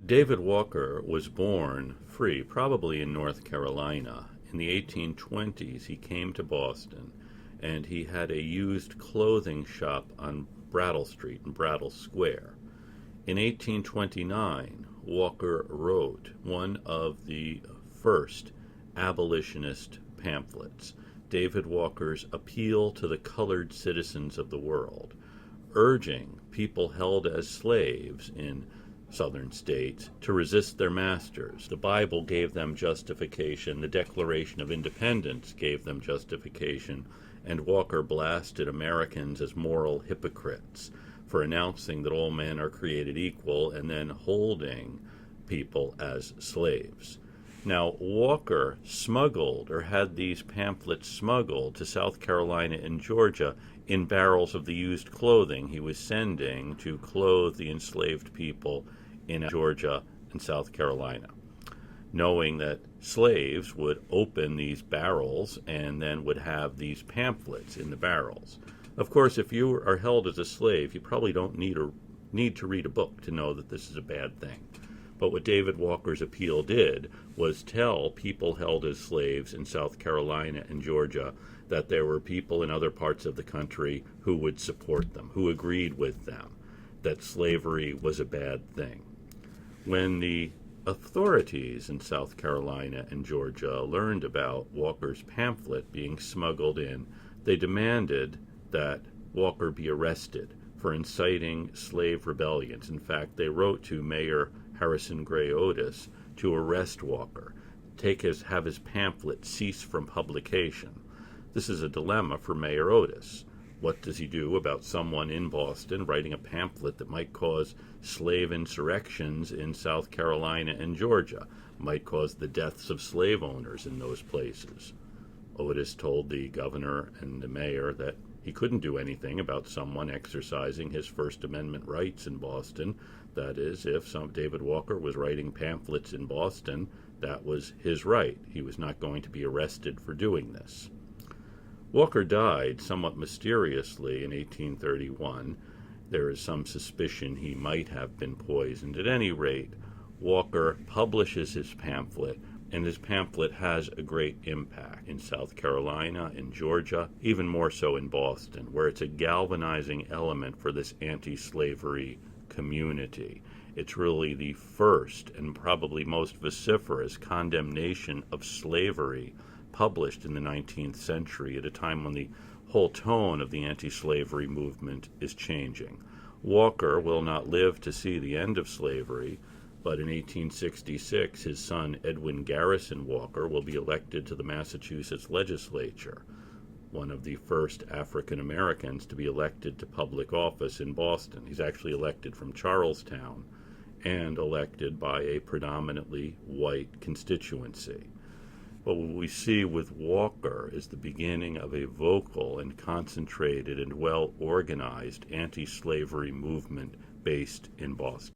David Walker was born free, probably in North Carolina. In the 1820s, he came to Boston, and he had a used clothing shop on Brattle Street in Brattle Square. In 1829, Walker wrote one of the first abolitionist pamphlets, David Walker's Appeal to the Colored Citizens of the World, urging people held as slaves in southern states to resist their masters. The Bible gave them justification, the Declaration of Independence gave them justification, and Walker blasted Americans as moral hypocrites for announcing that all men are created equal and then holding people as slaves. Now, Walker smuggled or had these pamphlets smuggled to South Carolina and Georgia in barrels of the used clothing he was sending to clothe the enslaved people in Georgia and South Carolina, knowing that slaves would open these barrels and then would have these pamphlets in the barrels. Of course, if you are held as a slave, you probably don't need to read a book to know that this is a bad thing. But what David Walker's appeal did was tell people held as slaves in South Carolina and Georgia that there were people in other parts of the country who would support them, who agreed with them, that slavery was a bad thing. When the authorities in South Carolina and Georgia learned about Walker's pamphlet being smuggled in, they demanded that Walker be arrested for inciting slave rebellions. In fact, they wrote to Mayor Harrison Gray Otis to arrest Walker, have his pamphlet cease from publication. This is a dilemma for Mayor Otis. What does he do about someone in Boston writing a pamphlet that might cause slave insurrections in South Carolina and Georgia, might cause the deaths of slave owners in those places? Otis told the governor and the mayor that he couldn't do anything about someone exercising his First Amendment rights in Boston. That is, if David Walker was writing pamphlets in Boston, that was his right. He was not going to be arrested for doing this. Walker died somewhat mysteriously in 1831. There is some suspicion he might have been poisoned. At any rate, Walker publishes his pamphlet, and his pamphlet has a great impact in South Carolina, in Georgia, even more so in Boston, where it's a galvanizing element for this anti-slavery community. It's really the first and probably most vociferous condemnation of slavery published in the 19th century at a time when the whole tone of the anti-slavery movement is changing. Walker will not live to see the end of slavery, but in 1866 his son Edwin Garrison Walker will be elected to the Massachusetts legislature, one of the first African Americans to be elected to public office in Boston. He's actually elected from Charlestown and elected by a predominantly white constituency. But what we see with Walker is the beginning of a vocal and concentrated and well-organized anti-slavery movement based in Boston.